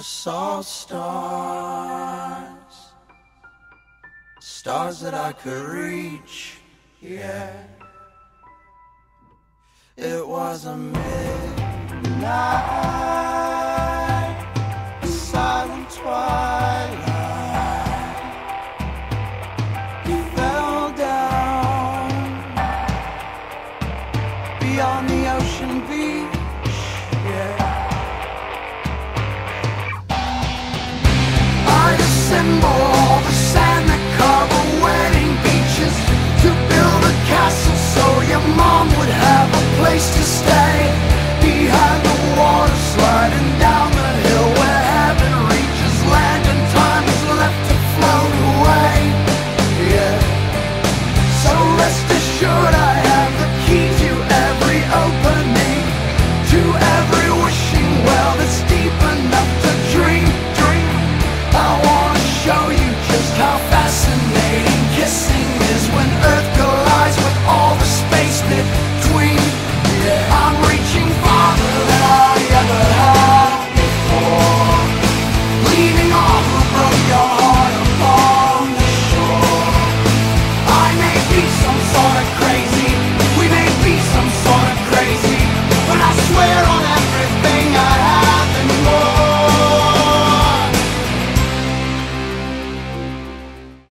saw stars, stars that I could reach, yeah. It was a midnight, a silent twilight. You fell down beyond the ocean beach, yeah. I assemble